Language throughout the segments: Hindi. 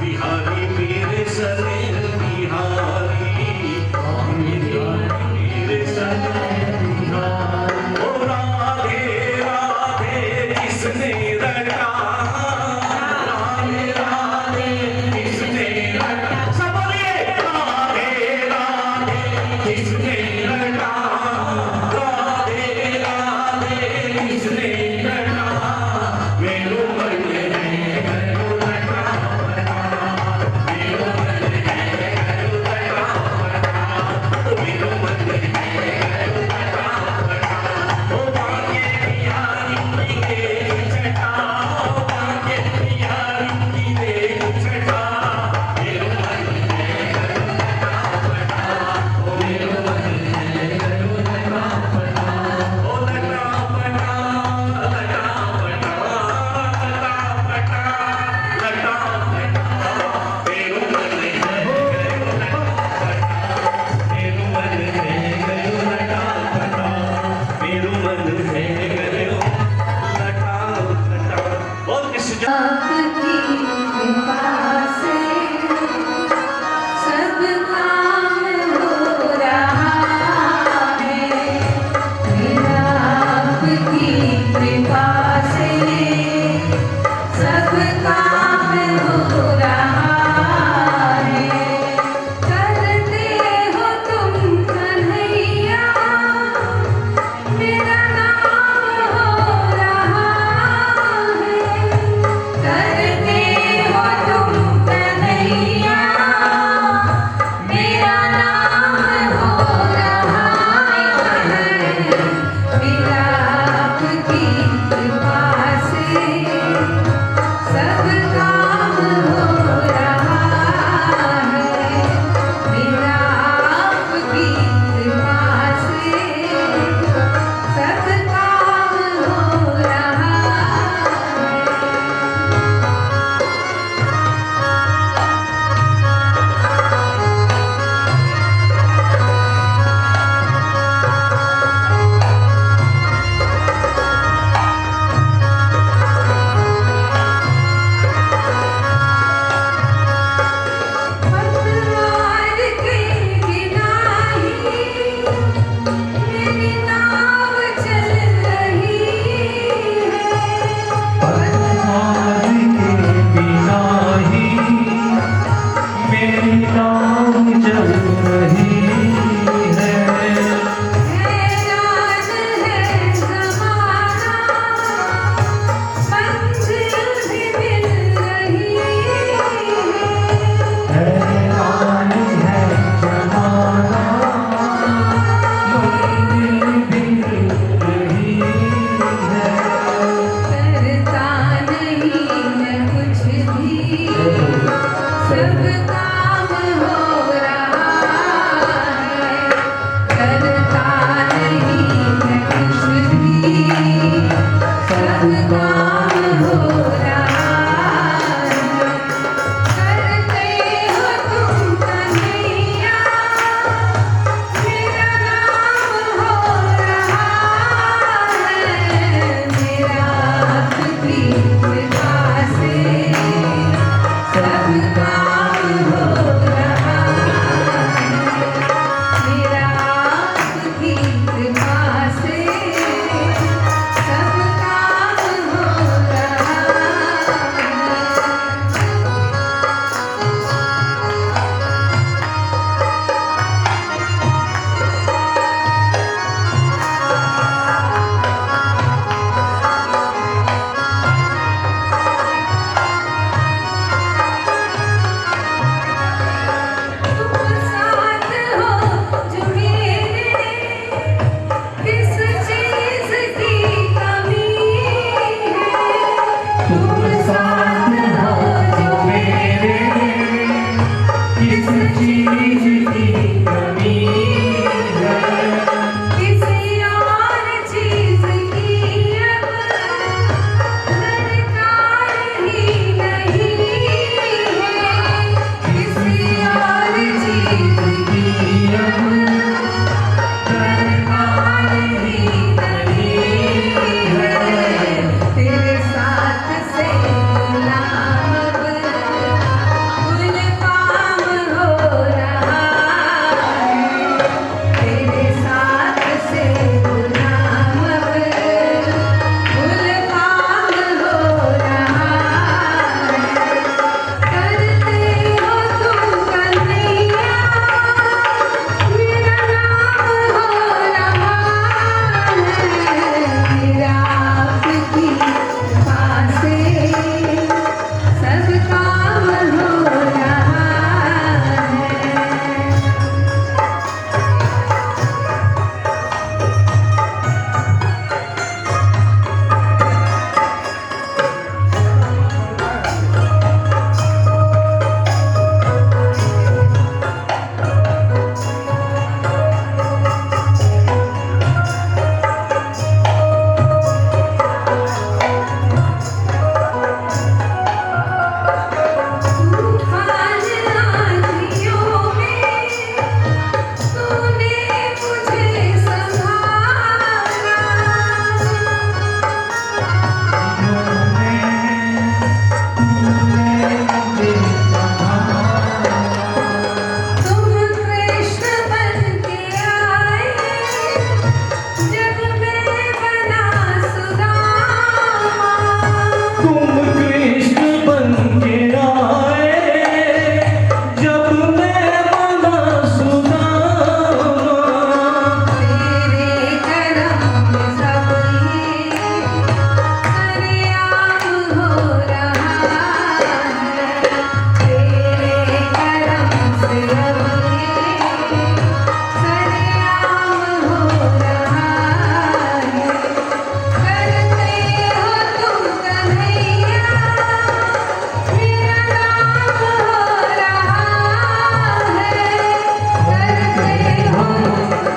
बिहारी मेरे सने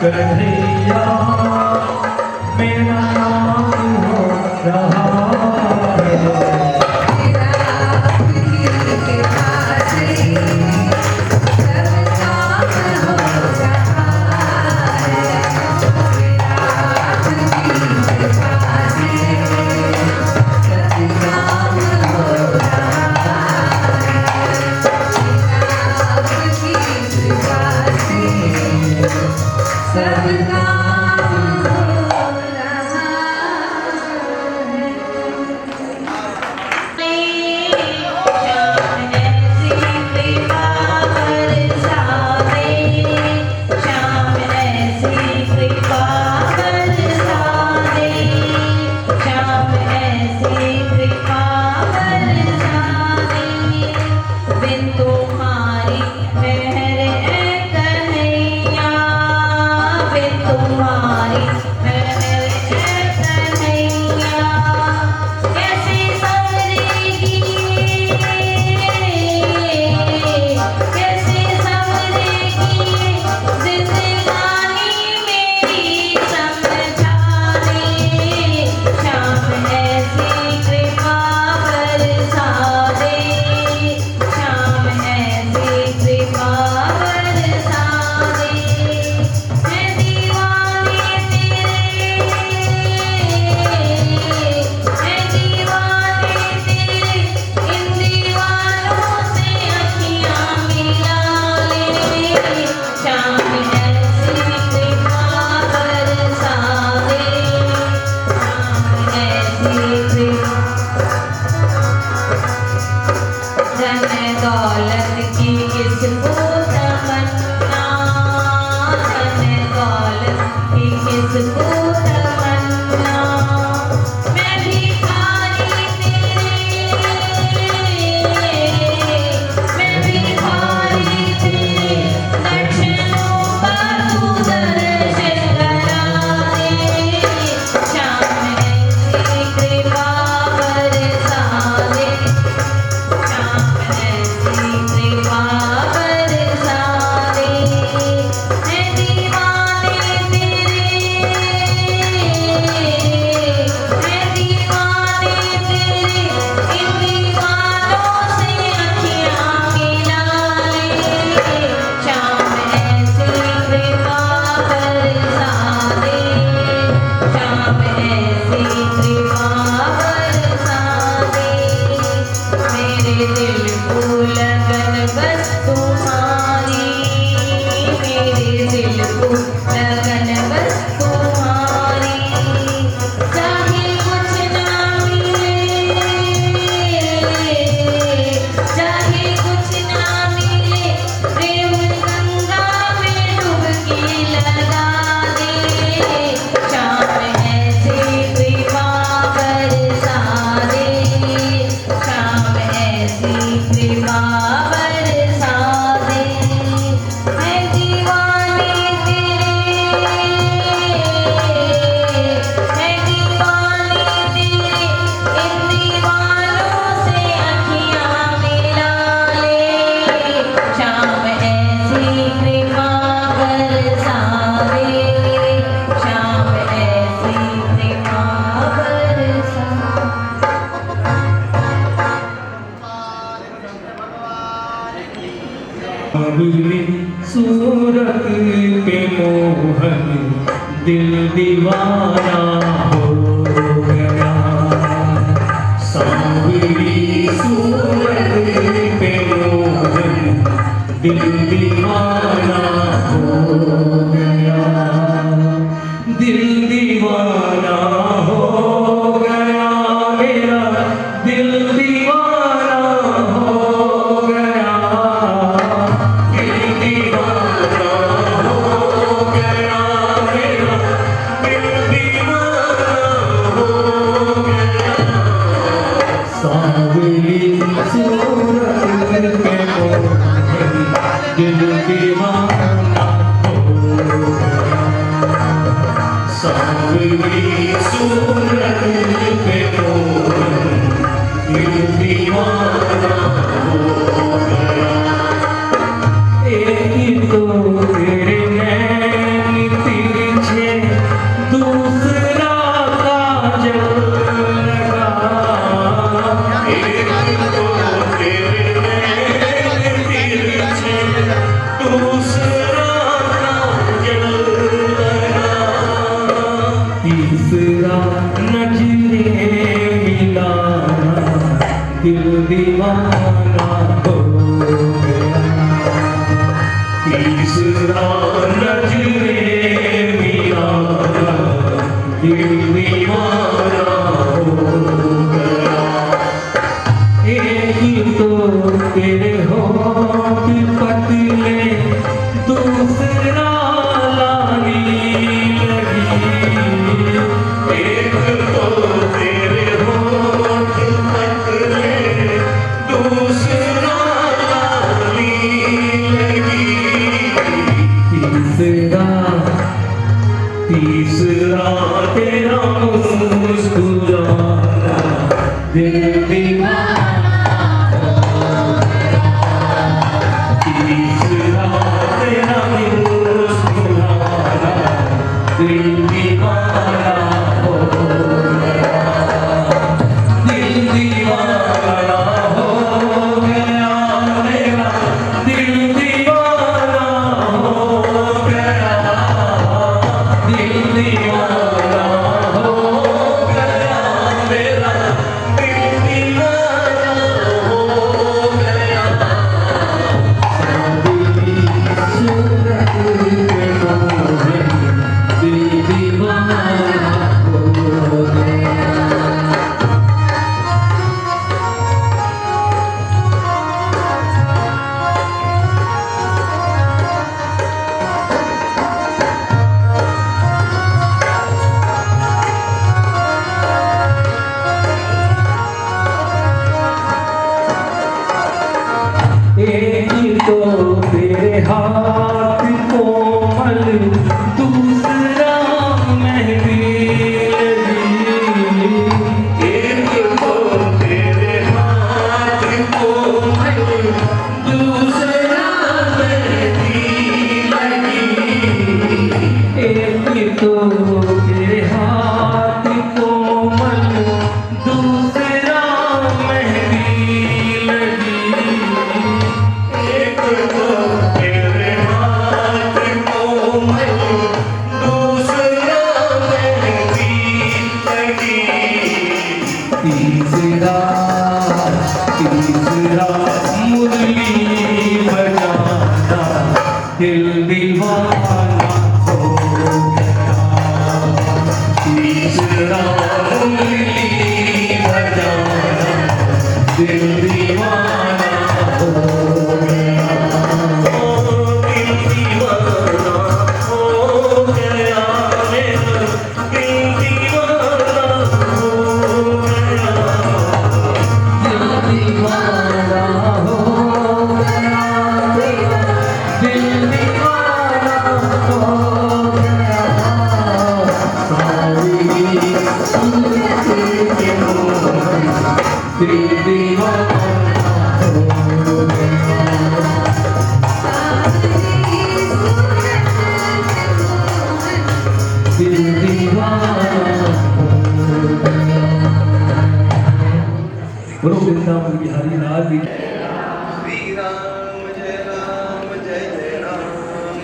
कन्हैया मेरा नाम हो रहा है। सूरत पे मोहन दिल दीवाना हो गया। सांवरी सूरत पे मोहन दिल दीवाना हो गया। दिल दीवाना हो गया मेरा दिल दीवाना हो गया। दिल दीवाना हो गया मेरा दिल दीवाना हो गया। सांवरी सूरत पे मोहन दिल दीवाना हो गया। सांवरी सूरत पे मोहन दिल दीवाना हो गया। एक तो तेरे नैन तिरछे दूसरा काजल लगा। एक तो तेरे नैन तिरछे दूसरा काजल लगा। तीसरा नजरे मिलाना दिल दीवाना हो गया। तीसरा नजरे मिलाना दिल दीवाना हो गया। एक तो तेरे होठ पतले दूसरा लाली लगी। एक तो तेरे होठ पतले दूसरा लाली लगी। तो तेरे हाथ कोमल दूसरा मेहंदी लगी एक तो तेरे हाथ कोमल दूसरा मेहंदी लगी एक तो तेरे हाथ कोमल दूसरा मेहंदी लगी एक तो तेरे हाथ कोमल दूसरा मेहंदी लगी तीसरा तीसरा मुरली बजाना दिल दीवाना हो गया तीसरा मुरली बजाना दिल दीवाना हो गया दिल दीवाना हो गया मेरा दिल दीवाना हो गया दिल दीवाना हो गया मेरा दिल दीवाना हो गया सारी सूरत के मोहन दिल दीवाना हो गया दिल दीवाना हो गया बोलो वृंदावन बिहारी लाल की जय। श्री राम जय राम जय जय राम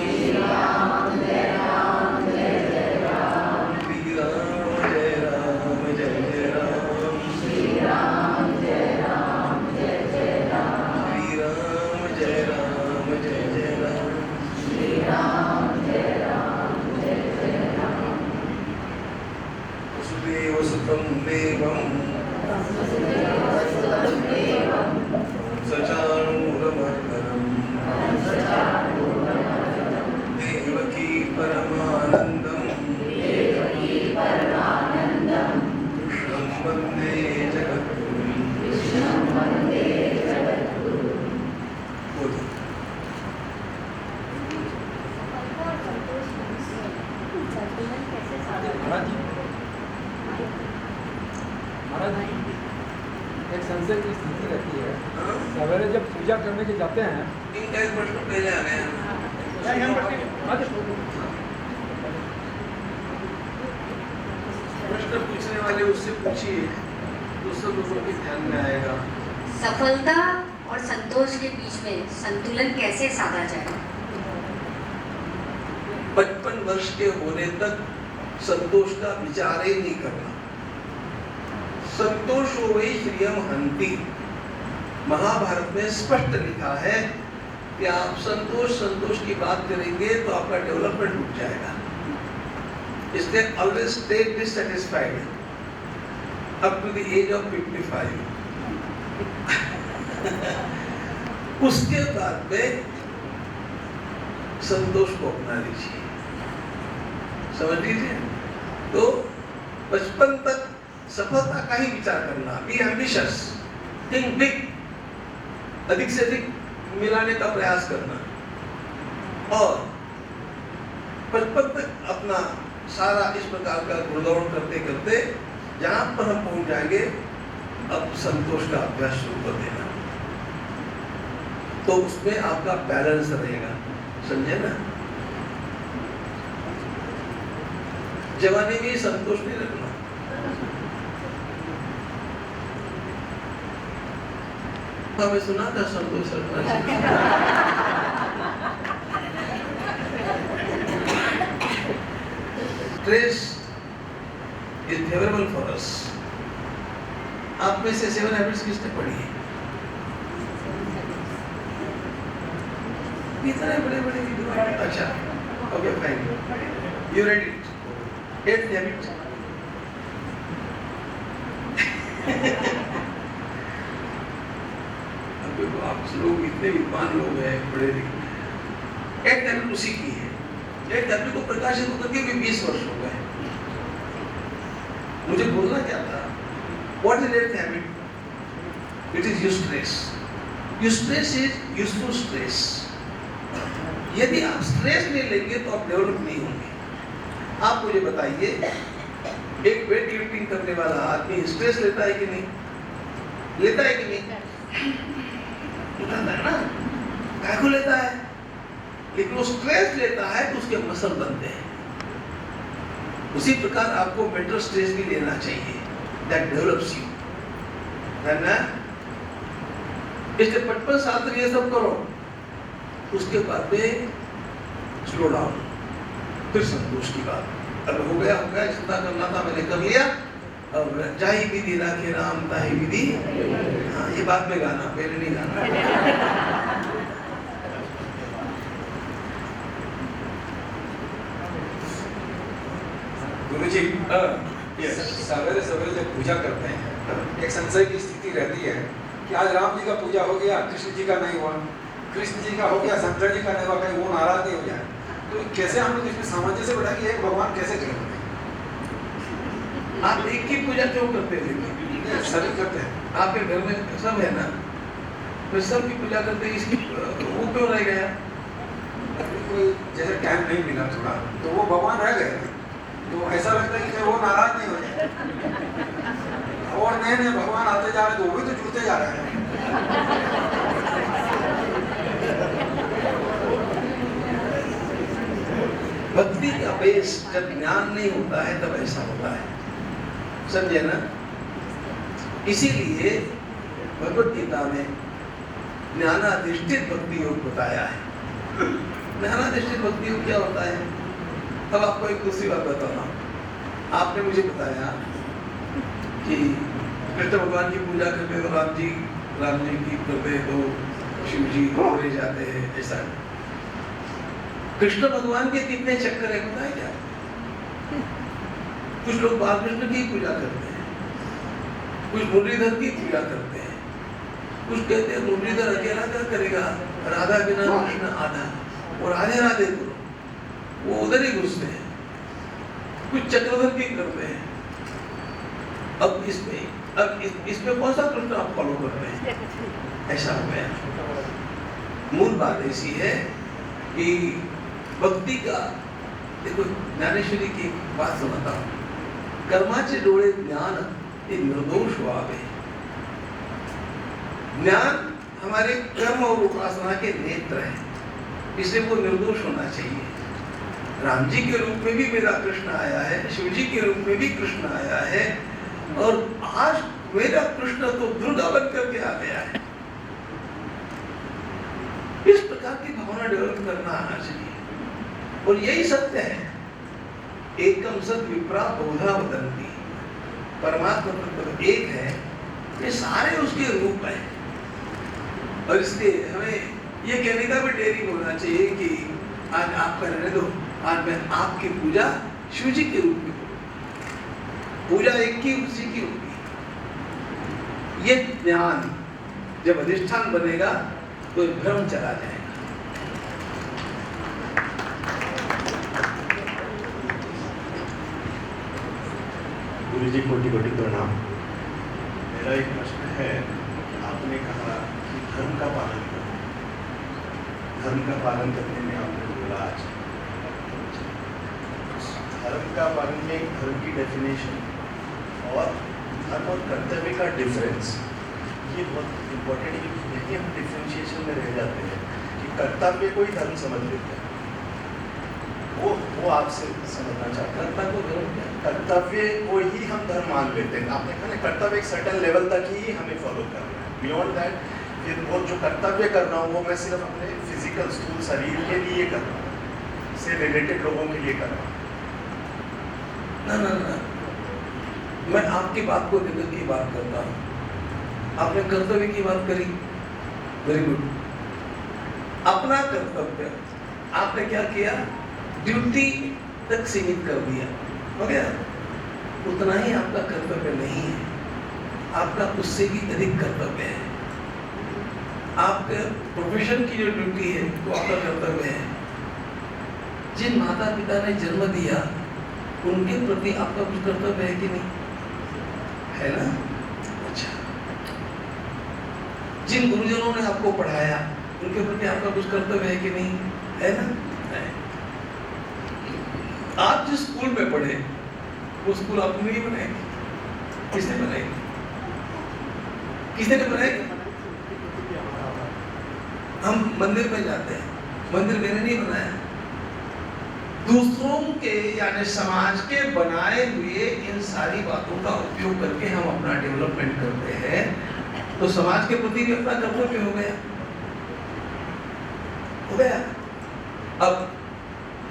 श्री राम जय राम जय जय राम श्री राम जय राम जय जय राम श्री राम जय राम जय जय राम श्री राम जय राम जय जय राम श्री राम जय राम जय जय राम वसुदेव सुतं देवं सचाणूरमर्दनम् देवकी परमानन्दम् कृष्णं वन्दे जगद्गुरुम् बोलो। महाराज एक संशय की स्थिति रहती है सवेरे जब पूजा करने के जाते हैं इनका एक प्रश्न पहले आ गया प्रश्न पूछने वाले उससे पूछिए तो सब लोगों के ध्यान में आएगा। सफलता और संतोष के बीच में संतुलन कैसे साधा जाए? 55 वर्ष के होने तक संतोष का विचार ही नहीं करना। संतोष हो वही श्रियम हंति। महाभारत में स्पष्ट लिखा है कि आप संतोष की बात करेंगे तो आपका डेवलपमेंट रुक जाएगा। इसलिए always stay dissatisfied up to the age of 55। उसके बाद में संतोष को अपना लीजिए, समझ लीजिए। तो 55 तक सफलता का ही विचार करना, बी एम्बिशियस, थिंक बिग, अधिक से अधिक मिलाने का प्रयास करना और 55 तक अपना सारा इस प्रकार का गुणगान करते करते जहां पर हम पहुंच जाएंगे अब संतोष का अभ्यास शुरू कर देना, तो उसमें आपका बैलेंस रहेगा, समझे ना। जवानी में संतोष नहीं रखना। हमें सुना था संतोष रखना चाहिए। Stress is favorable for us. आप में से 7 हैबिट्स किसने पढ़ी है? इतने बड़े बड़े विद्वान। अच्छा, okay fine, you read it. 8th habit आप लोग इतने विद्वान लोग हैं, पढ़े लिखे। 8th हैबिट उसी की है। 8th हैबिट को प्रकाशित होकर के भी 20 वर्ष हो गए। मुझे बोलना क्या था? What is 8th habit? It is eustress. Stress is useful stress. यदि आप स्ट्रेस नहीं लेंगे तो आप डेवलप नहीं होंगे। आप मुझे बताइए, एक वेट लिफ्टिंग करने वाला आदमी स्ट्रेस लेता है कि नहीं? लेता है कि नहीं? उठाता है ना, काय को लेता है? लेकिन वो स्ट्रेस लेता है तो उसके मसल बनते हैं। उसी प्रकार आपको मेंटल स्ट्रेस भी लेना चाहिए, दैट डेवलप्स यू, है ना? इसलिए 55 साल तक ये सब करो, उसके बाद में स्लो डाउन, फिर संतोष की बात। अब हो गया जितना करना था मैंने कर लिया, अब जाहि विधि राखे राम ताहि विधि। हाँ, ये बाद में गाना, पहले नहीं गाना। गुरुजी, यस, सवेरे सवेरे जब पूजा करते हैं, एक संशय की स्थिति रहती है कि आज राम जी का पूजा हो गया, कृष्ण जी का नहीं हुआ, कृष्ण जी का हो गया, शंकर जी का नहीं हुआ, कहीं वो नाराज नहीं हो जाए। तो कैसे हम लोग इसमें सामंजस्य बढ़ा कि एक भगवान कैसे करें? आप एक की पूजा क्यों करते हैं? सभी करते हैं। आपके घर में सब है ना, तो सब की पूजा करते हैं, इसकी वो क्यों रह गया? कोई जैसे टाइम नहीं मिला थोड़ा, तो वो भगवान रह गए, तो ऐसा लगता है कि वो नाराज नहीं हो जाए। और नए नए भगवान आते जा रहे हैं, तो वो भी तो जुड़ते जा रहे हैं। भक्ति का बेस जब ज्ञान नहीं होता है तब ऐसा होता है, समझे ना? इसीलिए भगवत गीता में ज्ञानाधिष्ठित भक्ति योग बताया है। ज्ञानाधिष्ठित भक्ति योग क्या होता है? अब आपको एक दूसरी बात बताता हूँ। आपने मुझे बताया कि कृष्ण भगवान की पूजा करते तो राम जी की करते तो शिव जी घोड़े जाते हैं, ऐसा। कृष्ण भगवान के कितने चक्कर है पता है क्या? कुछ लोग बालकृष्ण की पूजा करते हैं, कुछ मुरलीधर की पूजा करते हैं, कुछ कहते हैं मुरलीधर अकेला क्या करेगा, राधा बिना कृष्ण आधा, और राधे राधे करो, वो उधर ही घुसते हैं। कुछ चक्रधर की करते हैं। अब इसमें कौन सा कृष्ण आप फॉलो करते हैं? ऐसा हो गया। मूल बात ऐसी है कि भक्ति का, देखो ज्ञानेश्वरी की बात सुनाता हूँ। कर्माचे डोळे ज्ञान ये निर्दोष व्हावे। ज्ञान हमारे कर्म और उपासना के नेत्र है, इसलिए वो निर्दोष होना चाहिए। राम जी के रूप में भी मेरा कृष्ण आया है, शिव जी के रूप में भी कृष्ण आया है, और आज मेरा कृष्ण तो दुर्गा बन करके आ गया है। इस प्रकार की भावना डेवलप करना आना चाहिए, और यही सत्य है। एकम सत विप्रा बहुधा वदन्ति। परमात्मा तत्व एक है, ये सारे उसके रूप हैं, और इसलिए हमें ये कहने का भी डेयरिंग होना चाहिए कि आज आप रहने दो, आज मैं आपकी पूजा शिव जी के रूप में करूं। पूजा एक की उसी की होगी। ये ज्ञान जब अधिष्ठान बनेगा तो भ्रम चला जाएगा। गुरु जी कोटि कोटि प्रणाम। मेरा एक प्रश्न है, आपने कहा कि धर्म का पालन करो, धर्म का पालन करने में आपने बोला आज धर्म का पालन में धर्म की डेफिनेशन और धर्म और कर्तव्य का डिफरेंस, ये बहुत इम्पोर्टेंट है। यही हम डिफ्रेंशिएशन में रह जाते हैं कि कर्तव्य को ही धर्म समझ लेते हैं। वो आपसे समझना चाहता है, कर्तव्य को ही हम धर्म मान लेते हैं। आपने कहा कर्तव्य एक सर्टेन लेवल तक ही हमें फॉलो करना है, बियॉन्ड दैट फिर वो जो कर्तव्य कर रहा हूँ वो मैं सिर्फ अपने फिजिकल स्थूल शरीर के लिए कर रहा हूँ, से रिलेटेड लोगों के लिए कर रहा हूँ। ना, मैं आपकी बात को लेकर की बात करता हूँ। आपने कर्तव्य की बात करी, वेरी गुड। अपना कर्तव्य आपने क्या किया? ड्यूटी तक सीमित कर दिया, हो गया। उतना ही आपका कर्तव्य नहीं है, आपका उससे भी अधिक कर्तव्य है। आपके प्रोफेशन की जो ड्यूटी है वो आपका कर्तव्य है। जिन माता पिता ने जन्म दिया उनके प्रति आपका कुछ कर्तव्य है कि नहीं? है ना? अच्छा, जिन गुरुजनों ने आपको पढ़ाया उनके प्रति आपका कुछ कर्तव्य है कि नहीं, है ना? है। आप जिस स्कूल में पढ़े वो स्कूल आपने नहीं बनाएगी, किसने बनाएगी? किसने बनाएगी? हम मंदिर में जाते हैं, मंदिर मैंने नहीं बनाया, दूसरों के यानी समाज के बनाए हुए इन सारी बातों का उपयोग करके हम अपना डेवलपमेंट करते हैं, तो समाज के प्रति भी अपना कर्तव्य हो गया, हो गया। अब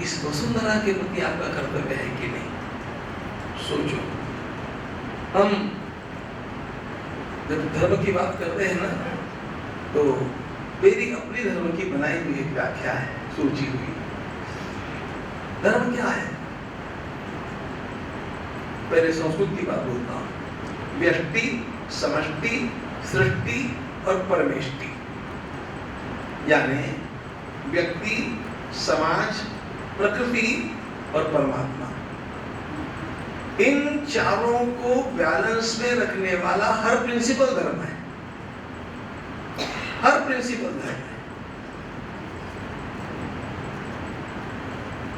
इस वसुंधरा के प्रति आपका कर्तव्य है कि नहीं, सोचो। हम जब धर्म की बात करते हैं ना, तो मेरी अपनी धर्म की बनाई हुई एक व्याख्या है, सोची हुई। धर्म क्या है? पहले संस्कृत की बात बोलता हूं। व्यष्टि, समष्टि, सृष्टि और परमेष्टि, यानी व्यक्ति, समाज, प्रकृति और परमात्मा, इन चारों को बैलेंस में रखने वाला हर प्रिंसिपल धर्म है, हर प्रिंसिपल धर्म है।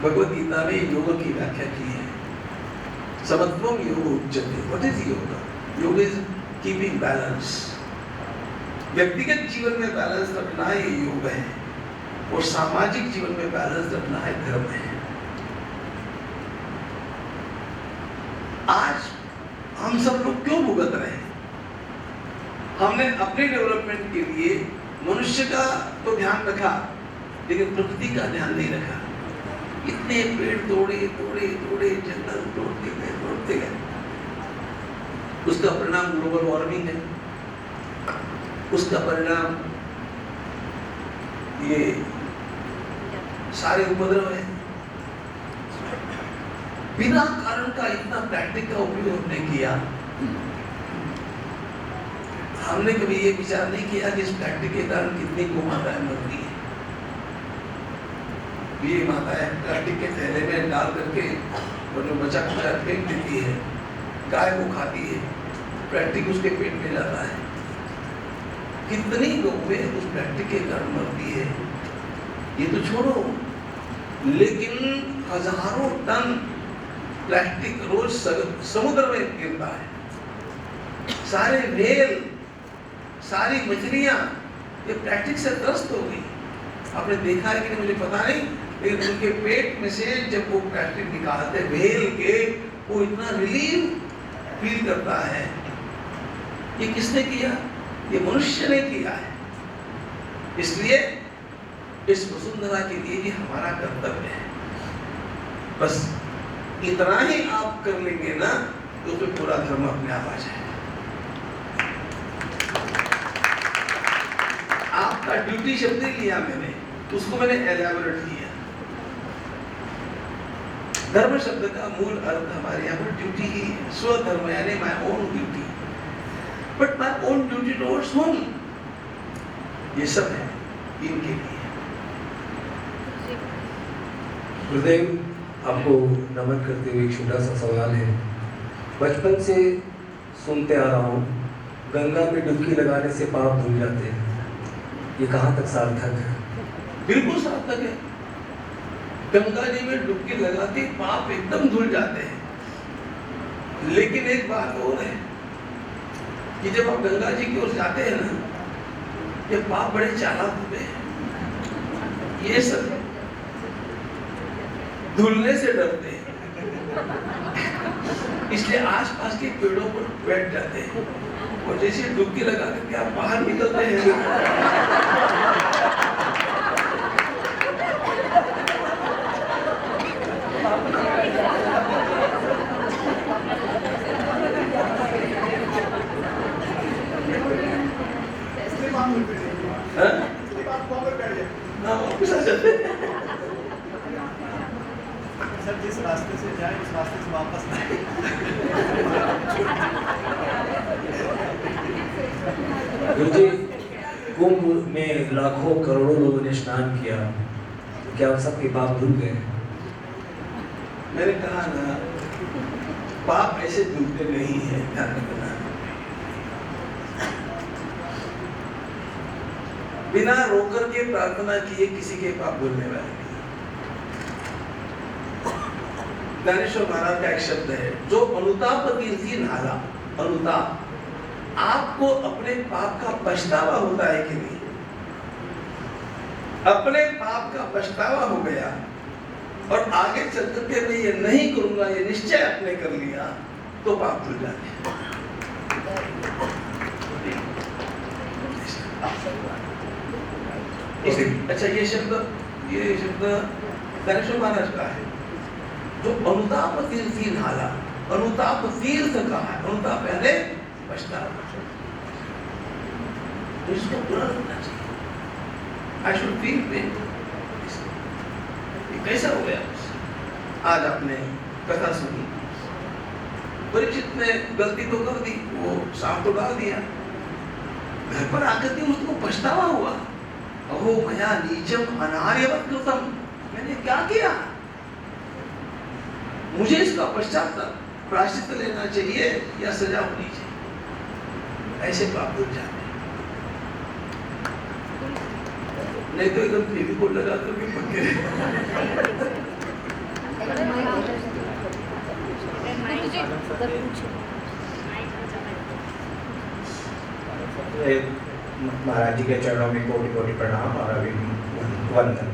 भगवद गीता में योग की व्याख्या की है, समत्वम योग उच्यते। व्हाट इज योग? योग इज कीपिंग बैलेंस। व्यक्तिगत जीवन में बैलेंस रखना ये योग है, और सामाजिक जीवन में बैलेंस रखना है धर्म है। आज हम सब लोग क्यों भुगत रहे हैं? हमने अपने डेवलपमेंट के लिए मनुष्य का तो ध्यान रखा, लेकिन प्रकृति का ध्यान नहीं रखा। इतने पेड़ तोड़े तोड़े तोड़े, जंगल तोड़ते गए। उसका परिणाम ग्लोबल वार्मिंग है, उसका परिणाम ये सारे उपद्रव है। बिना कारण का इतना प्लास्टिक का उपयोग हमने किया। हमने कभी ये विचार नहीं किया कि इस प्लास्टिक के कारण कितनी गौ माताएं मर रही है। ये माताएं प्लास्टिक के थैले में डाल करके और जो बचा खुचा फेंक देती है, गाय वो खाती है, प्लास्टिक उसके पेट में जाता है। कितनी गौएं उस प्लास्टिक के कारण मरती है, ये तो छोड़ो, लेकिन हजारों टन प्लास्टिक रोज समुद्र में गिरता है। सारे व्हेल, सारी मछलियां ये प्लास्टिक से त्रस्त हो गई। आपने देखा है कि नहीं मुझे पता नहीं, लेकिन उनके पेट में से जब वो प्लास्टिक निकालते व्हेल के, वो इतना रिलीफ फील करता है। ये किसने किया? ये मनुष्य ने किया है। इसलिए इस वसुंधरा के लिए ये हमारा कर्तव्य है। बस इतना ही आप कर लेंगे ना, तो फिर पूरा धर्म अपने आप आ जाएगा। आपका ड्यूटी शब्द लिया मैंने, उसको मैंने एलैबोरेट किया। धर्म शब्द का मूल अर्थ हमारे यहाँ पर ड्यूटी ही है, स्वधर्म यानी my own duty. But my own duty towards home, ये सब है इनके लिए। गुरुदेव, आपको नमन करते हुए एक छोटा सा सवाल है। बचपन से सुनते आ रहा हूँ, गंगा में डुबकी लगाने से पाप धुल जाते हैं। ये कहाँ तक सार्थक है? बिल्कुल सार्थक है। गंगा जी में डुबकी लगाते पाप एकदम धुल जाते हैं। लेकिन एक बात और है कि जब आप गंगा जी की ओर जाते हैं ना, ये पाप बड़े चालाक होते हैं। ये सब धुलने से डरते हैं, इसलिए आसपास के पेड़ों पर बैठ जाते हैं, और जैसे डुबकी लगा करके आप बाहर निकलते हैं वापस आ जाते हैं। सर जिस रास्ते से जाए उस रास्ते से वापस नहीं। गुरुजी, कुंभ में लाखों करोड़ों लोगों ने स्नान किया, क्या उन सबके पाप धुल गए? मैंने कहा ना, पाप ऐसे धुलते नहीं है, ध्यान रखना। बिना रोकर के प्रार्थना किए किसी के पाप धुलने वाले नहीं। ज्ञानेश्वर महाराज का एक शब्द है, जो अनुताप तीर्थी नाला, अनुताप, आपको अपने पाप का पछतावा होता है कि नहीं? अपने पाप का पछतावा हो गया और आगे चल करके मैं ये नहीं करूंगा, ये निश्चय आपने कर लिया, तो पाप धुल जाते हैं। अच्छा, ये शब्द ज्ञानेश्वर महाराज का है, जो अनुताप तीर्थी नाला, अनुताप तीर्थ का है, अनुताप यानी पछतावा, तो इसको पूरा रखना चाहिए। I should feel pain. ये कैसा हो गया? आज आपने कथा सुनी, परीक्षित ने गलती तो कर दी, वो सांप तो डाल दिया, घर पर आकर के उसको पछतावा हुआ, अहो मया नीचम अनार्यवत कृतम, मैंने क्या किया, मुझे इसका पश्चाताप प्रायश्चित लेना चाहिए या सजा होनी चाहिए। ऐसे पाप धुल जाते, नहीं तो एकदम फेविकोल लगा करके पक्के महाराज जी के चरणों में कोटि कोटि प्रणाम और अभिवंदन।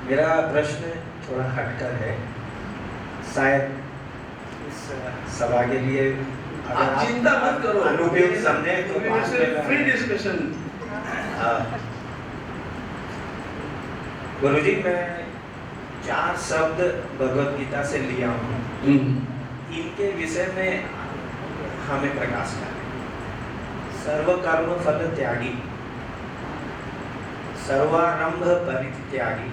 मेरा प्रश्न थोड़ा हटकर है, शायद इस सभा के लिए आप चिंता मत करो, अनुपयुक्त समझे तो फ्री डिस्कशन। गुरुजी, मैं 4 शब्द भगवत गीता से लिया हूँ, इनके विषय में हमें प्रकाश करें। सर्व कर्म फल त्यागी, सर्वारंभ परित्यागी,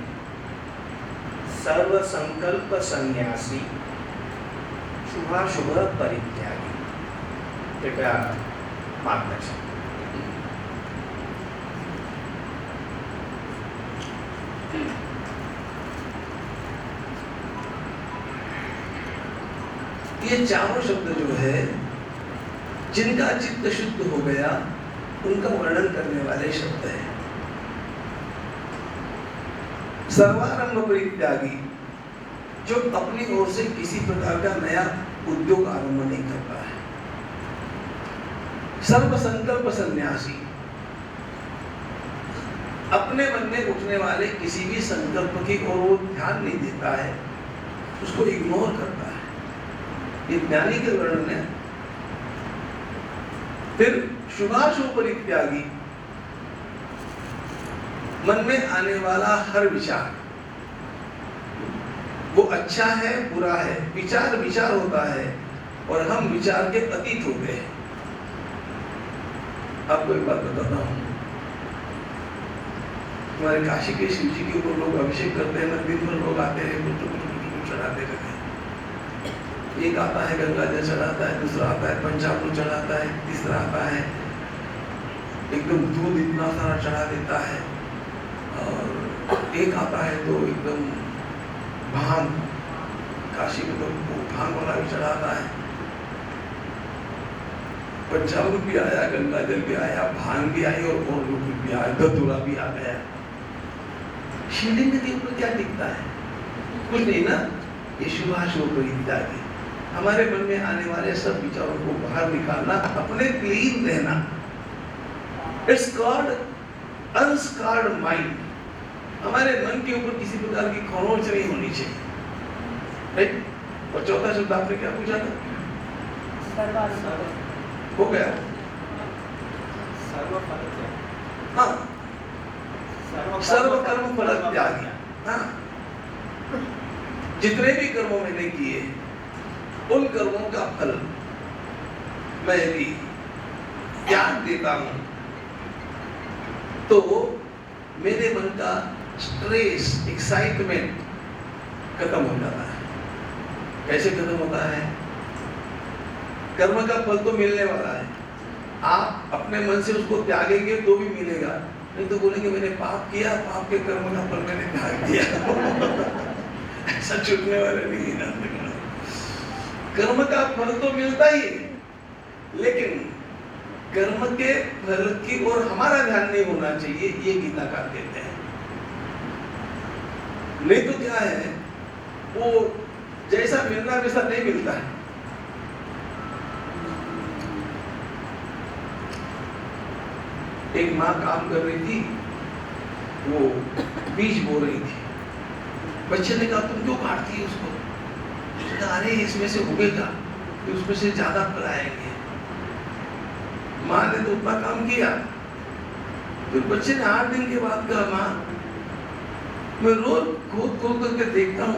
सर्व संकल्प संन्यासी, शुभाशुभ परित्यागी। कृपया मार्गदर्शन। ये चारों शब्द जो है, जिनका चित्त शुद्ध हो गया, उनका वर्णन करने वाले शब्द है। सर्वारंभ परित्यागी, जो अपनी ओर से किसी प्रकार का नया उद्योग आरंभ नहीं करता है। सर्व संकल्प संन्यासी, अपने मन में उठने वाले किसी भी संकल्प की ओर वो ध्यान नहीं देता है, उसको इग्नोर करता है। ये ज्ञानी के वर्णन है। फिर शुभाशुभ परित्यागी, मन में आने वाला हर विचार, वो अच्छा है बुरा है, विचार विचार होता है और हम विचार के अतीत हो गए। आपको एक बात बताता हूँ, हमारे काशी के शिव जी के ऊपर लोग अभिषेक करते हैं ना, दिन भर लोग आते हैं, कुछ चढ़ाते रहते हैं। एक आता है गंगा जल चढ़ाता है, दूसरा आता है पंचामृत चढ़ाता है, तीसरा आता है एकदम दूध इतना सारा चढ़ा देता है, और एक आता है तो एकदम भांग, काशी में तो भांग वाला भी चढ़ाता है। पंचामृत भी आया, गंगा जल भी आया, भांग भी आई और लोग भी आया, धतूरा भी आ गया। शिवलिंग के ऊपर क्या टिकता है? कुछ नहीं ना। ये शुभाशुभ परित्यागी, हमारे मन में आने वाले सब विचारों को बाहर निकालना, अपने क्लीन रहना। It's called unscarred mind. हमारे मन के ऊपर किसी प्रकार की खरोंच नहीं होनी चाहिए, राइट? और चौथा शब्द आपने क्या पूछा था? हो गया। हाँ, सर्व कर्म फल त्यागी। हाँ, जितने भी कर्मों मैंने किए, उन कर्मों का फल मैं यदि त्याग देता हूं, तो मेरे मन का स्ट्रेस, एक्साइटमेंट खत्म हो जाता है। कैसे खत्म होता है? कर्म का फल तो मिलने वाला है, आप अपने मन से उसको त्यागेंगे तो भी मिलेगा, नहीं तो बोलेंगे मैंने पाप किया, पाप के कर्म का फल मैंने त्याग दिया। ऐसा छूटने वाले नहीं है। कर्म का फल तो मिलता ही है, लेकिन कर्म के फल की ओर हमारा ध्यान नहीं होना चाहिए, ये गीताकार कहते हैं। नहीं तो क्या है, वो जैसा मिलना वैसा नहीं मिलता है। एक माँ काम कर रही थी, वो बीज बो रही थी। बच्चे ने कहा तुम क्यों काटती है उसको? उसने कहा अरे इसमें से उगेगा, तो उसमें से ज्यादा फल आएंगे। माँ ने तो उतना काम किया। फिर बच्चे ने 8 दिन के बाद कहा माँ मैं रोज खोद खोद करके देखता हूँ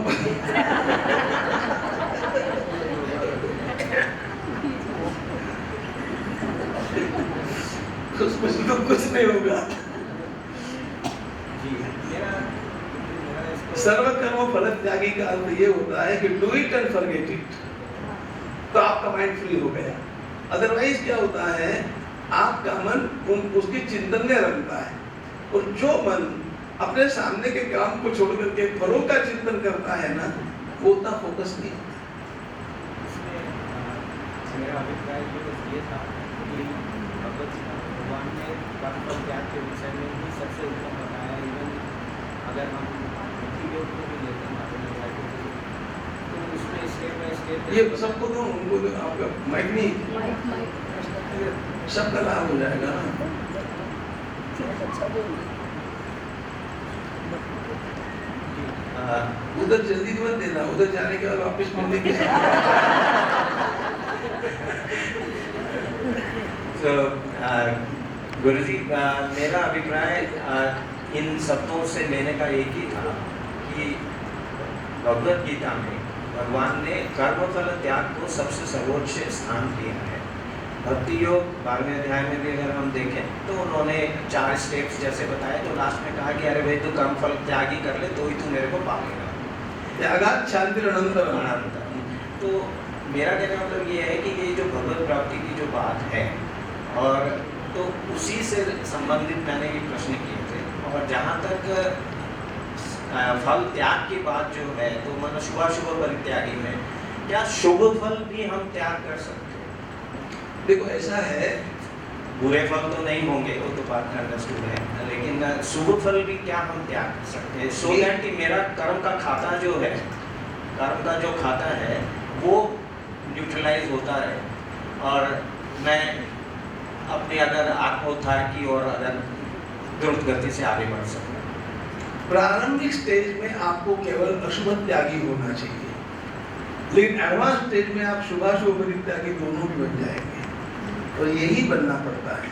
उसमें से तो कुछ नहीं होगा। सर्वकर्म फल त्यागी का अर्थ ये होता है कि do it and forget it, तो आपका माइंड फ्री हो गया। अदरवाइज क्या होता है, आपका मन उसके चिंतन में रखता है, और जो मन अपने सामने के काम को छोड़ करके फलों का चिंतन करता है ना, वो उतना फोकस नहीं होता। मेरा अभिप्राय ये था कि भगवान ने कर्म और त्याग के विषय में ही सबसे उत्तम बताया। इवन अगर हम बुद्धि योग को भी लेते हैं तो उसमें स्टेप बाय स्टेप ये सबको तो उनको तो आपका माइक नहीं, सबका लाभ हो जाएगा ना। उधर जल्दी मत देना, उधर जाने के बाद वापस मिलने के गुरुजी मेरा अभिप्राय इन शब्दों से लेने का एक ही था कि भगवद गीता में भगवान ने कर्म फल त्याग को सबसे सर्वोच्च स्थान दिया है। भक्ति योग 12वें अध्याय में भी अगर हम देखें तो उन्होंने 4 स्टेप्स जैसे बताए, तो लास्ट में कहा कि अरे भाई तू कर्म फल त्याग ही कर ले तो ही तू मेरे को पालेगा, त्यागात् शांतिरनंतरम्। तो मेरा कहने का मतलब ये है कि ये जो भगवत प्राप्ति की जो बात है, और तो उसी से संबंधित मैंने ये प्रश्न किए थे। और जहाँ तक फल त्याग की बात जो है, तो मन शुभाशुभ परित्यागी में क्या शुभ फल भी हम त्याग कर सकते हैं? देखो ऐसा है, बुरे फल तो नहीं होंगे, वो तो बात अंडरस्टूड है, लेकिन शुभ फल भी क्या हम त्याग कर सकते हैं? सो दैट कि मेरा कर्म का खाता जो है, कर्म का जो खाता है वो न्यूट्रलाइज होता है, और मैं अपने अगर आत्मोद्धार की ओर अगर द्रुत गति से आगे बढ़ सकूं। प्रारंभिक स्टेज में आपको केवल अशुभ त्यागी होना चाहिए, लेकिन एडवांस स्टेज में आप शुभाशुभ परित्यागी दोनों भी बन जाएंगे। तो यही बनना पड़ता है,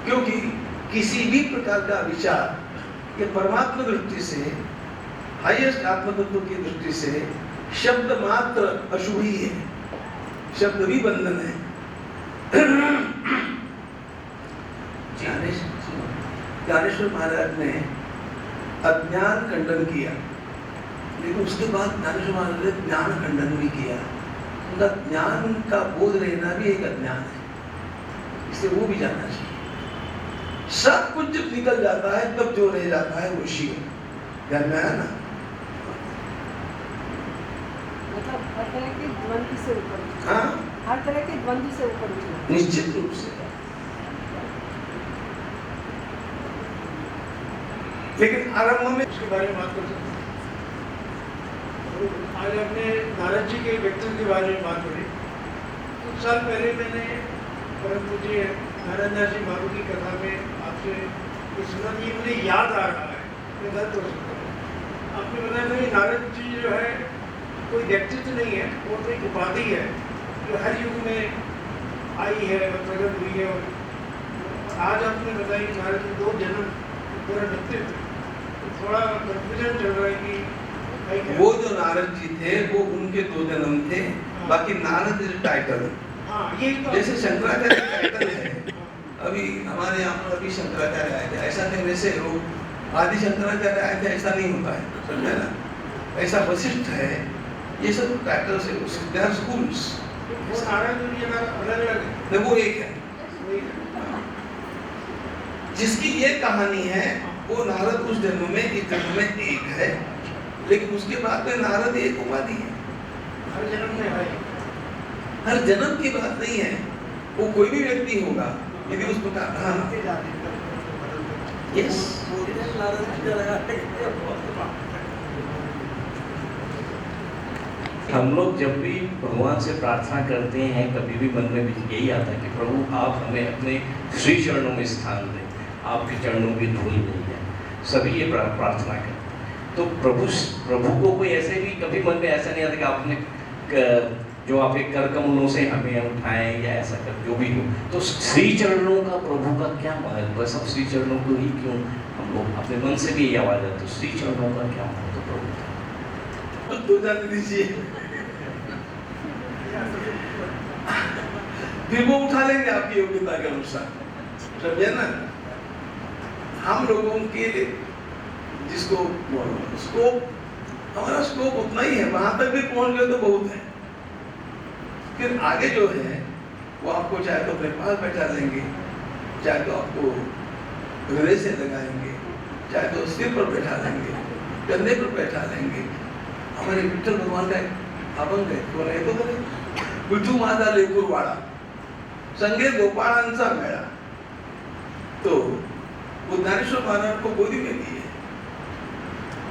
क्योंकि किसी भी प्रकार का विचार ये परमात्मा दृष्टि से, हाईएस्ट आत्म तत्व की दृष्टि से शब्द मात्र अशुभ ही है, शब्द भी बंधन है। ज्ञानेश्वर महाराज ने अज्ञान खंडन किया, लेकिन उसके बाद ज्ञानेश्वर महाराज ने ज्ञान खंडन भी किया। उनका ज्ञान का बोध रहना भी एक अज्ञान है, इसलिए वो भी जानना चाहिए। सब कुछ जब निकल जाता है तब जो रह जाता है वो शिव। ध्यान में आया ना? मतलब हर तरह के द्वंद्व से ऊपर, हाँ, हर तरह के द्वंद्व से ऊपर उठना। निश्चित रूप से। लेकिन आरंभ में उसके बारे में बात कर सकते हैं। आज आपने नारद जी के व्यक्तित्व के बारे में बात करी। कुछ साल पहले मैंने परम पूज्य नारायण दास जी महाराज की कथा में आपसे कुछ सुना, ये मुझे याद आ रहा है, मैं गलत हो सकता हूँ। आपने बताया था कि नारद जी जो है कोई व्यक्तित्व नहीं है, वो तो एक उपाधि है जो हर युग में आई है और प्रकट हुई है। और आज आपने बताया कि नारद जी 2 जन्म पूरा व्यक्तित्व, थोड़ा कंफ्यूजन चल रहा है कि वो जो नारद जी थे वो उनके 2 जन्म थे, बाकी नारद इज टाइटल। हाँ, ये तो जैसे शंकराचार्य टाइटल है, अभी हमारे यहाँ पर अभी शंकराचार्य आए थे, ऐसा नहीं वैसे वो आदि शंकराचार्य आए थे, ऐसा नहीं होता है, समझे ना? ऐसा वशिष्ठ है, ये सब टाइटल से दे आर स्कूल्स। वो नारायण जी अलग अलग है, वो एक है। जिसकी ये कहानी है वो नारद उस जन्म में इस जन्म में एक है, लेकिन उसके बाद में नारद एक उपाधि है। हर जन्म में है। हर जन्म की बात नहीं है, वो कोई भी व्यक्ति होगा यदि उस प्रकार, हाँ यस, हम लोग जब भी भगवान से प्रार्थना करते हैं कभी भी मन में भी यही आता है कि प्रभु आप हमें अपने श्री चरणों में स्थान दें, आपके चरणों की धूल नहीं है, सभी ये प्रार्थना करते हैं। तो प्रभु को कोई ऐसे भी कभी मन में ऐसा नहीं आता कि आपने जो आपके कर कमलों से हमें उठाएं या ऐसा कर जो भी हो, तो श्री चरणों का प्रभु का क्या महत्व है? सब श्री चरणों को ही क्यों हम लोग अपने मन से भी यही आवाज आती है, श्री चरणों का क्या महत्व प्रभु का? तो जाने दीजिए, फिर वो उठा लेंगे आपकी योग्यता के अनुसार, समझे ना? हम लोगों के जिसको स्कोप, हमारा स्कोप उतना ही है, वहां तक भी पहुंच गए तो बहुत है। फिर आगे जो है वो आपको चाहे तो अपने पास बैठा लेंगे, चाहे तो आपको हृदय से लगाएंगे, चाहे तो सिर पर बैठा लेंगे, कंधे पर बैठा लेंगे। हमारे विठ्ठल भगवान का अभंग है, तो नहीं तो करे विठू माता लेकुरवाड़ा संगे गोपाळांचा मेळा। तो वो ज्ञानेश्वर महाराज को गोदी में लिए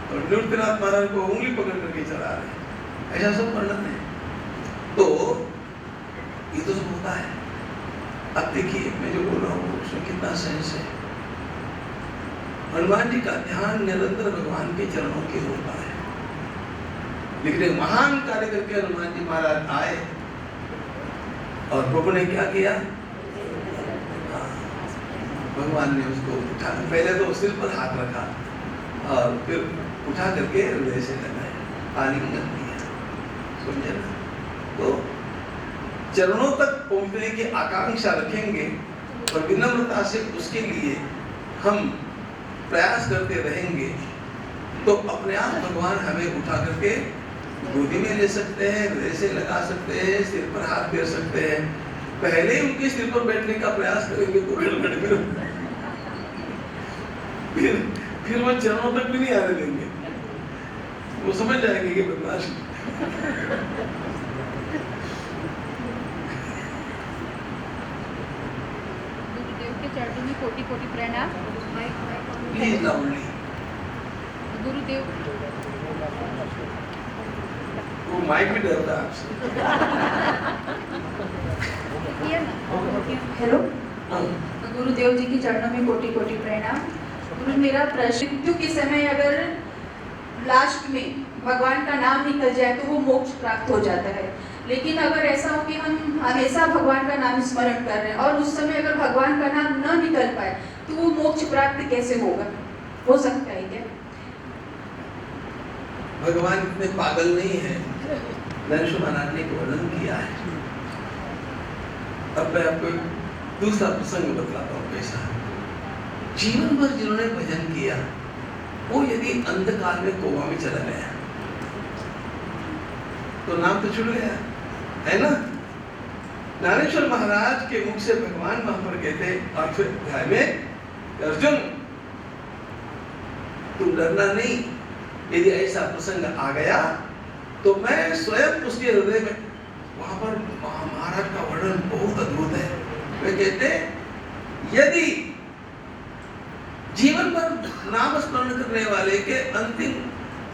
और निवृत्तिनाथ महाराज को उंगली पकड़ करके चला रहे, ऐसा सब वर्णन है। तो ये तो सब होता है। अब देखिए मैं जो बोल रहा हूँ उसमें कितना सेंस है। हनुमान जी का ध्यान निरंतर भगवान के चरणों की होता है, लेकिन महान कार्य करके हनुमान जी महाराज आए और प्रभु ने क्या किया, भगवान ने उसको उठा, पहले तो सिर पर हाथ रखा और फिर उठा करके हृदय से लगाया, आलिंगन दिया, समझे ना? तो चरणों तक पहुंचने की आकांक्षा रखेंगे और विनम्रता से उसके लिए हम प्रयास करते रहेंगे तो अपने आप भगवान हमें उठा करके गोदी में ले सकते हैं, हृदय से लगा सकते हैं, सिर पर हाथ फेर सकते हैं। पहले ही उनके सिर पर बैठने का प्रयास करेंगे तो फिर वो चरणों तक भी नहीं आने देंगे, वो समझ जाएंगे कि बदमाश। गुरुदेव के चरणों में कोटि कोटि प्रणाम। Please loudly. गुरुदेव वो माइक भी डरता है आपसे। हेलो, गुरुदेव जी के चरणों में कोटि कोटि प्रणाम। गुरु, मेरा प्रश्न, मृत्यु के समय अगर लास्ट में भगवान का नाम निकल जाए तो वो मोक्ष प्राप्त हो जाता है, लेकिन अगर ऐसा हो कि हम हमेशा भगवान का नाम स्मरण कर रहे हैं और उस समय अगर भगवान का नाम न निकल पाए तो वो मोक्ष प्राप्त कैसे होगा? हो सकता है क्या? भगवान इतने पागल नहीं है, ज्ञानेश्वर महाराज ने वर्णन किया है। अब मैं आपको दूसरा प्रसंग बतलाता हूँ कैसा। जीवन भर जिन्होंने भजन किया वो यदि अंधकाल में कोमा में चला गया तो नाम तो छूट गया, है ना? ज्ञानेश्वर महाराज के मुख से भगवान वहां पर कहते और फिर अध्याय में, अर्जुन तुम डरना नहीं, यदि ऐसा प्रसंग आ गया तो मैं स्वयं उसके हृदय में, वहां पर महाराज का वर्णन बहुत अद्भुत है। वे कहते यदि जीवन भर नाम स्मरण करने वाले के अंतिम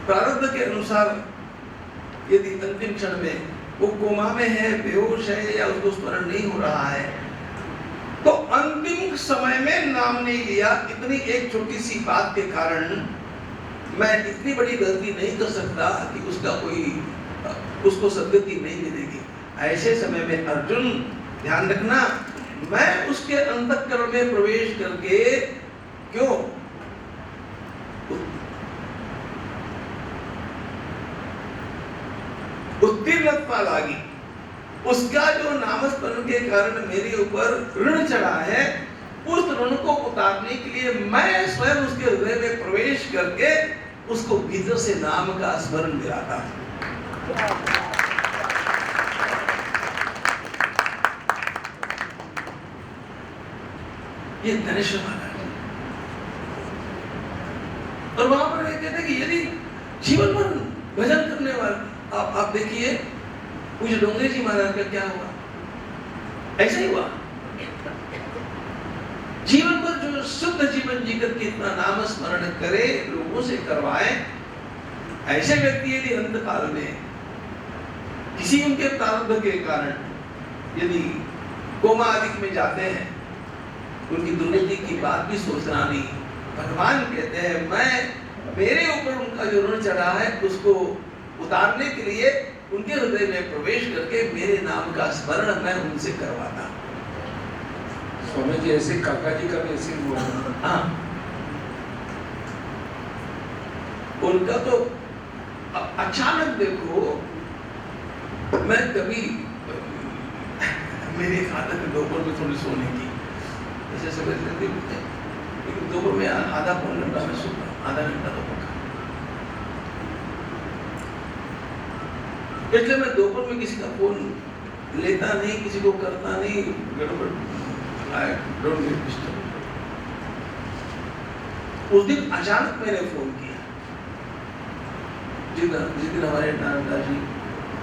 प्रारब्ध के अनुसार यदि अंतिम क्षण में वो कोमा में है, बेहोश है या उसको स्मरण नहीं हो रहा है, तो अंतिम समय में नाम नहीं लिया, इतनी एक छोटी सी बात के कारण मैं इतनी बड़ी गलती नहीं कर सकता कि उसका कोई उसको सद्गति नहीं मिलेगी। ऐसे समय में अर्जुन ध्यान रखना, मैं उसके अंतःकरण में प्रवेश करके क्यों उत्तीर्णता लागी, उसका जो नामस्मरण के कारण मेरे ऊपर ऋण चढ़ा है, उस ऋण को उतारने के लिए मैं स्वयं उसके हृदय में प्रवेश करके उसको भीतर से नाम का स्मरण दिलाता हूं। ये ज्ञानेश्वर महाराज, और वहां पर कहते हैं कि यदि जीवन भर भजन करने वाले, आप देखिए पूज्य डोंगरे जी महाराज का क्या हुआ, ऐसा ही हुआ। जीवन भर जो शुद्ध जीवन जीकर के इतना नाम स्मरण करे, लोगों से करवाए, ऐसे व्यक्ति यदि अंत काल में किसी उनके प्रारब्ध के कारण यदि कोमा आदि में जाते हैं, उनकी दुर्गति की बात भी सोचना नहीं। भगवान कहते हैं मैं मेरे ऊपर उनका जो ऋण चढ़ा है उसको उतारने के लिए उनके हृदय में प्रवेश करके मेरे नाम का स्मरण मैं उनसे करवाता। स्वामी जी ऐसे काका जी का भी ऐसे हुआ। हाँ, उनका तो अचानक देखो, मैं कभी मेरी आदत है दोपहर में थोड़ी सोने की, जैसे सवेरे जल्दी उठते हैं, लेकिन दोपहर में आधा पौन घंटा में सोता हूँ, आधा घंटा तो पक्का। इसलिए मैं दोपहर में किसी का फोन लेता नहीं, किसी को करता नहीं, गड़बड़। I don't get disturbed। उस दिन अचानक मैंने फोन किया, जिस दिन हमारे नानक जी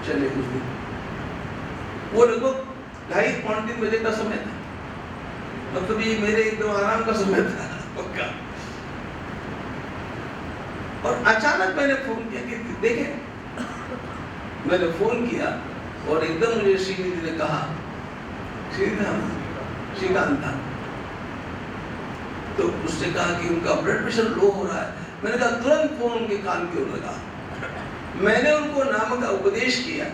चले, उस दिन वो लगभग 2:30-3 बजे का समय था, मतलब ये मेरे एकदम आराम का समय था पक्का। और अचानक मैंने फोन किया कि देखे, मैंने फोन किया और एकदम मुझे श्रीनिधि ने कहा, श्रीकांत था, तो उसने कहा कि उनका ब्लड प्रेशर लो हो रहा है। मैंने कहा तुरंत फोन उनके कान की ओर लगा, मैंने उनको नाम का उपदेश किया,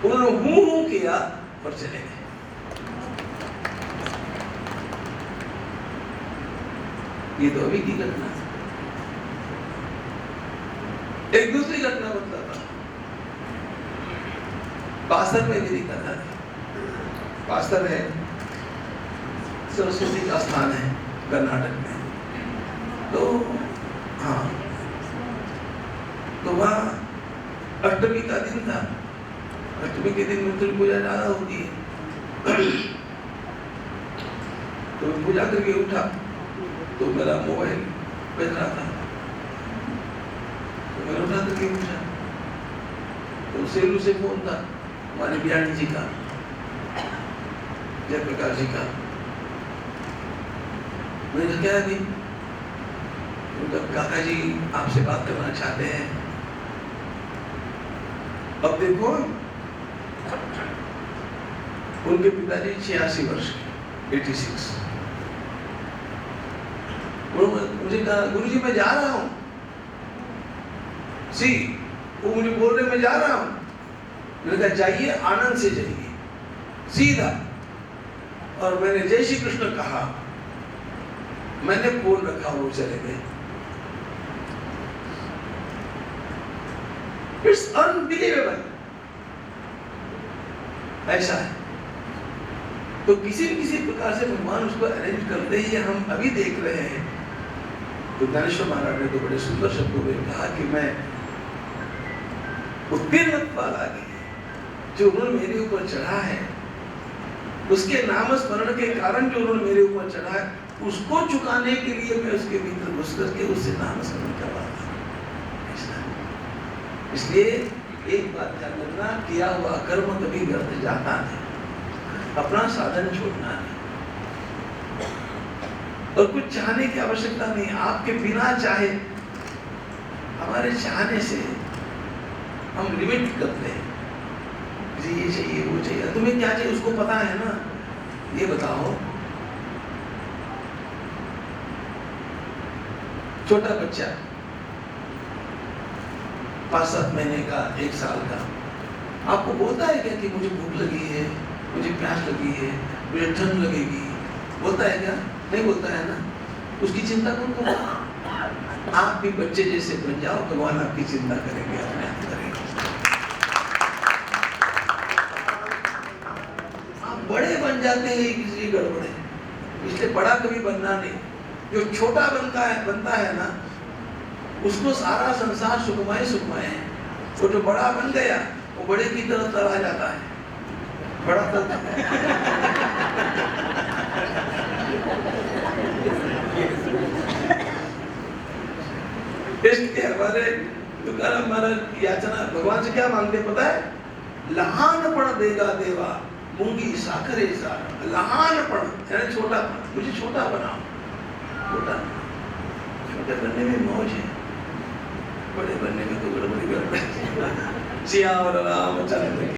उन्होंने हूं किया और चले गए। ये तो अभी की घटना है। एक दूसरी घटना बताता, पास्तर में मेरी कथा थी। पास्तर है, सरस्वती का स्थान है कर्नाटक में, तो हाँ, तो वहाँ अष्टमी का दिन था। अष्टमी के दिन मृत्यु पूजा ज्यादा होती है, तो पूजा करके उठा तो मेरा मोबाइल बज रहा था, तो मैंने उठा करके पूछा, तो सेलू से फोन था हमारे बियाणी जी का, जयप्रकाश जी का। मैंने कहा क्या है? उनका काका जी आपसे बात करना चाहते हैं। अब देखो, उनके पिताजी 86 वर्ष के, 86। मुझे कहा गुरुजी मैं जा रहा हूँ, वो मुझे बोल रहे मैं जा रहा हूँ। मैंने कहा जाइए, आनंद से जाइए सीधा। और मैंने जय श्री कृष्ण कहा, मैंने फोन रखा, वो चले गए। इट्स अनबिलीवेबल, ऐसा है। तो किसी न किसी प्रकार से भगवान उसको अरेंज करते ही हम अभी देख रहे हैं। तो ज्ञानेश्वर महाराज ने तो बड़े सुंदर शब्दों में कहा कि मैं उत्तीर्ण वाला जो उन्होंने मेरे ऊपर चढ़ा है, उसके नाम स्मरण के कारण जो उन्होंने मेरे ऊपर चढ़ा है, उसको चुकाने के लिए मैं उसके भीतर घुस करके उससे नाम स्मरण करवाता हूं। इसलिए एक बात ध्यान रखना, किया हुआ कर्म कभी व्यर्थ जाता नहीं, अपना साधन छोड़ना नहीं, और कुछ चाहने की आवश्यकता नहीं। आपके बिना चाहे, हमारे चाहने से हम लिमिट करते हैं, ये चाहिए वो चाहिए। तुम्हें क्या चाहिए उसको पता है ना, ये बताओ। छोटा बच्चा 5-7 महीने का, 1 साल का, आपको बोलता है क्या कि मुझे भूख लगी है, मुझे प्यास लगी है, मुझे ठंड लगेगी? बोलता है क्या? नहीं बोलता है ना। उसकी चिंता कौन करेगा? आप भी बच्चे जैसे बन जाओ, भगवान आपकी चिंता करेंगे, अपने आप करेंगे। आप बड़े बन जाते हैं किसी गड़बड़े, इसलिए बड़ा कभी बनना नहीं। जो छोटा बनता है ना, उसको सारा संसार सुखमय सुखमय है। वो जो बड़ा बन गया, वो बड़े की तरफ चला जाता है, बड़ा तक। इसलिए हमारे तुकाराम महाराज याचना भगवान से क्या मांगते पता है? लहानपण देगा देवा, मुंगी साखरेचा लहानपण यानी छोटापण, मुझे छोटा बनाओ, छोटे बनने में मौज है, बड़े बनने में तो गड़बड़ी गड़बड़ी। सिया और रामचंद्र